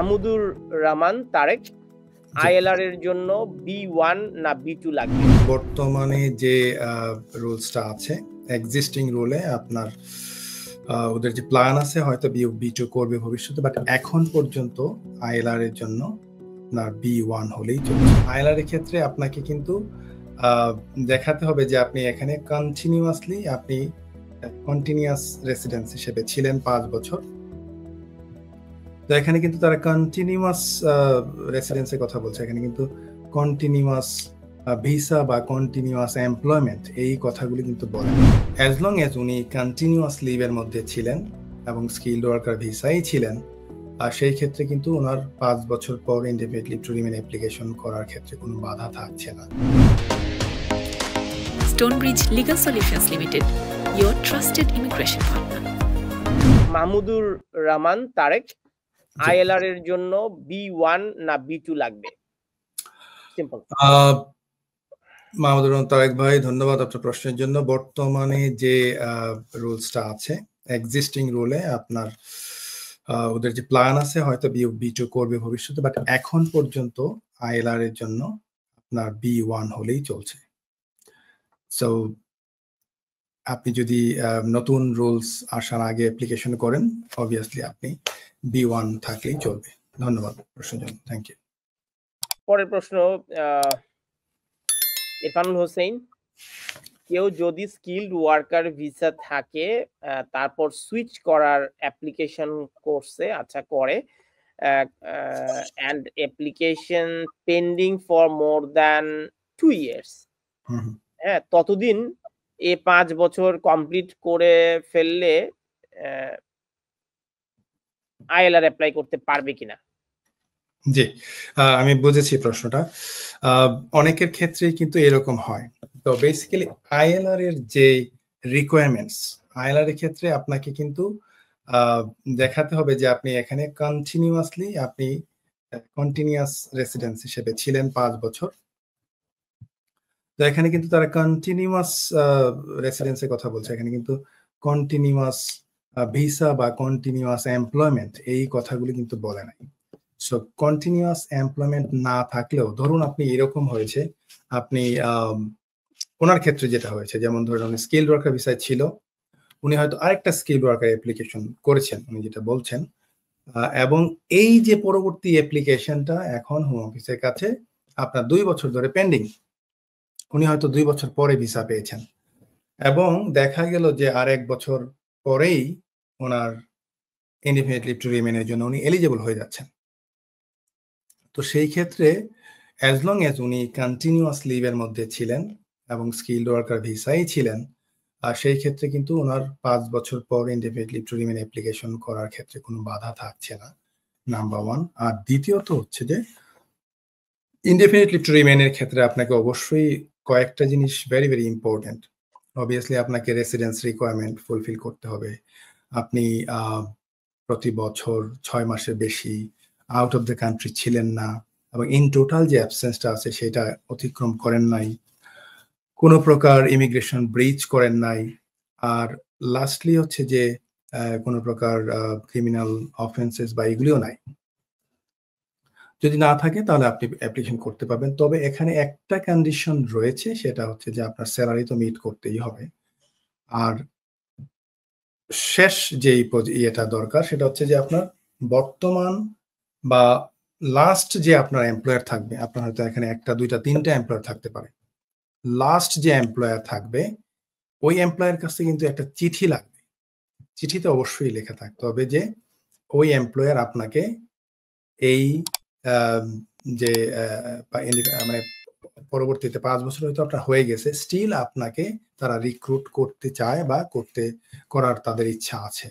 Mahmudur Rahman Tarek ILR এর জন্য B1 না B2 লাগবে? বর্তমানে যে রুলসটা আছে এক্সিস্টিং রুলে আপনার ওদের যে প্ল্যান আছে হয়তো B2 করবে ভবিষ্যতে, বাট এখন পর্যন্ত আইএলআর এর জন্য আপনার B1 হলেই চলছে। আইএলআর এর ক্ষেত্রে আপনাকে কিন্তু দেখাতে হবে যে আপনি এখানে কন্টিনিউয়াসলি আপনি কন্টিনিউয়াস রেসিডেন্স হিসেবে ছিলেন 5 বছর। তো এখানে কিন্তু তারা কন্টিনিউয়াস রেসিডেন্সের কথা বলছে, এখানে কিন্তু কন্টিনিউয়াস ভিসা বা কন্টিনিউয়াস এমপ্লয়মেন্ট এই কথাগুলি কিন্তু বলে। অ্যাজ লং এজ উনি কন্টিনিউয়াস লিভের মধ্যে ছিলেন এবং স্কিলড ওয়ার্কার ভিসাই ছিলেন, আর সেই ক্ষেত্রে কিন্তু ওনার 5 বছর পর indefinite leave to remain application করার ক্ষেত্রে কোনো বাধা থাকছে না। Stonebridge Legal Solutions Limited, your trusted immigration partner. Mahmudur Rahman Tarek ILR এর জন্য B1 না B2 লাগবে? সিম্পল। মাহমুদুর রহমান তারেক ভাই, ধন্যবাদ আপনার প্রশ্নের জন্য। বর্তমানে যে রুলসটা আছে এক্সিস্টিং রুলে আপনার ওদের যে প্ল্যান আছে হয়তো B2 করবে ভবিষ্যতে, বাট এখন পর্যন্ত আইএলআর এর জন্য আপনার B1 হলেই চলছে। সো আপনি যদি নতুন রুলস আসার আগে অ্যাপ্লিকেশন করেন, অবভিয়াসলি আপনি B1 থাকলেই চলবে। ধন্যবাদ প্রশ্নের জন্য, থ্যাংক ইউ। পরের প্রশ্ন ইরফানুল হোসেন, কেউ যদি স্কিলড ওয়ার্কার ভিসা থাকে তারপর সুইচ করার অ্যাপ্লিকেশন করছে, আচ্ছা করে, and application pending for more than 2 years, হ্যাঁ, ততদিন 5 বছর কমপ্লিট করে ফেললে আইএলআর অ্যাপ্লাই করতে পারবে কিনা? জি, আমি বুঝেছি প্রশ্নটা। অনেকের ক্ষেত্রেই কিন্তু এরকম হয়। তো বেসিক্যালি আইএলআর এর যে রিকোয়ারমেন্টস, আইএলআর এর ক্ষেত্রে আপনাকে কিন্তু দেখাতে হবে যে আপনি এখানে কন্টিনিউয়াসলি আপনি কন্টিনিউয়াস রেসিডেন্স হিসেবে ছিলেন 5 বছর। তো এখানে কিন্তু তারা কন্টিনিউয়াস রেসিডেন্সের কথা বলছে, এখানে কিন্তু কন্টিনিউয়াস ভিসা বা কন্টিনিউয়াস এমপ্লয়মেন্ট এই কথাগুলি কিন্তু বলে নাই। সো কন্টিনিউয়াস এমপ্লয়মেন্ট না থাকলেও ধরুন আপনি এরকম হয়েছে, আপনি ওনার ক্ষেত্রে যেটা হয়েছে, যেমন ধরুন উনি স্কিলড ওয়ার্কার ভিসায় ছিল, উনি হয়তো আরেকটা স্কিলড ওয়ার্কার অ্যাপ্লিকেশন করেছেন উনি যেটা বলছেন, এবং এই যে পরবর্তী অ্যাপ্লিকেশনটা এখন হোম অফিসের কাছে আপনার 2 বছর ধরে পেন্ডিং, উনি হয়তো 2 বছর পরে ভিসা পেয়েছেন এবং দেখা গেল যে আর 1 বছর পরেই ওনার ইনডেফিনিট লিভ টু রিমেইনের জন্য উনি এলিজিবল হয়ে যাচ্ছেন। তো সেই ক্ষেত্রে অ্যাজ লং এজ উনি কন্টিনিউয়াস লিভের মধ্যে ছিলেন এবং স্কিলড ওয়ার্কার ভিসাই ছিলেন, আর সেই ক্ষেত্রে কিন্তু ওনার 5 বছর পর indefinite leave to remain application করার ক্ষেত্রে কোনো বাধা থাকছে না, নাম্বার 1। আর দ্বিতীয়ত হচ্ছে যে ইনডেফিনিট লিভ টু রিমেইনের ক্ষেত্রে আপনাকে অবশ্যই কয়েকটা জিনিস ভেরি ভেরি ইম্পর্টেন্ট। অবভিয়াসলি আপনাকে রেসিডেন্স রিকোয়ারমেন্ট ফুলফিল করতে হবে। আপনি প্রতি বছর 6 মাসের বেশি আউট অফ দ্য কান্ট্রি ছিলেন না, এবং ইন টোটাল যে অ্যাবসেন্সটা আছে সেটা অতিক্রম করেন নাই, কোনো প্রকার ইমিগ্রেশন ব্রিচ করেন নাই, আর লাস্টলি হচ্ছে যে কোনো প্রকার ক্রিমিনাল অফেন্সেস বা এগুলিও নাই। যদি না থাকে তাহলে আপনি অ্যাপ্লিকেশন করতে পারবেন। তবে এখানে একটা কন্ডিশন রয়েছে, সেটা হচ্ছে যে আপনার স্যালারি তো মিট করতেই হবে। আর শেষ যেই ইয়েটা দরকার সেটা হচ্ছে যে আপনার বর্তমান বা লাস্ট যে আপনার এমপ্লয়ার থাকবে, আপনার হয়তো এখানে 1টা 2টা 3টা এমপ্লয়ার থাকতে পারে, লাস্ট যে এমপ্লয়ার থাকবে ওই এমপ্লয়ার কাছে কিন্তু একটা চিঠি লাগবে। চিঠিতে অবশ্যই লেখা থাকতে হবে যে ওই এমপ্লয়ার আপনাকে এই যে মানে পরবর্তীতে 5 বছর হয়তো আপনার হয়ে গেছে, স্টিল আপনাকে তারা রিক্রুট করতে চায় বা করার তাদের ইচ্ছা আছে।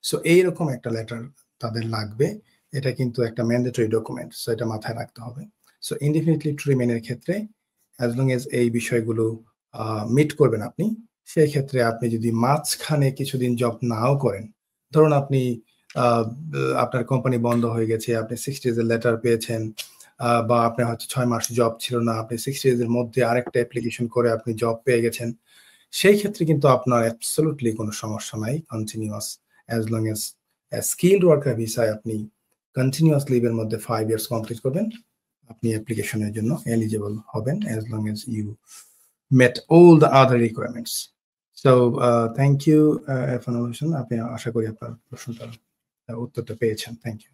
সো এইরকম একটা লেটার তাদের লাগবে, এটা কিন্তু একটা ম্যান্ডেটরি ডকুমেন্ট, সো এটা মাথায় রাখতে হবে। সো ইনডেফিনিট লিভ টু রিমেইনের ক্ষেত্রে অ্যাজ লং এজ এই বিষয়গুলো মিট করবেন আপনি, সেই ক্ষেত্রে আপনি যদি মাঝখানে কিছুদিন জব নাও করেন, ধরুন আপনি আপনার কোম্পানি বন্ধ হয়ে গেছে, আপনি 60 ডেজের লেটার পেয়েছেন, বা আপনার হয়তো 6 মাস জব ছিল না, আপনি 60 ডেজের মধ্যে আরেকটা অ্যাপ্লিকেশন করে আপনি জব পেয়ে গেছেন, সেই ক্ষেত্রে কিন্তু আপনার অ্যাবসলিউটলি কোনো সমস্যা নাই। Continuous as long age skilled worker ভিসায় আপনি কন্টিনিউয়াস লিভের মধ্যে 5 ইয়ার্স কমপ্লিট করবেন, আপনি অ্যাপ্লিকেশনের জন্য এলিজিবল হবেন as long as you met all the other requirements. So thank you, Irfan Hosen, আপনি আশা করি আপনার প্রশ্নটার উত্তরটা পেয়েছেন। Thank you.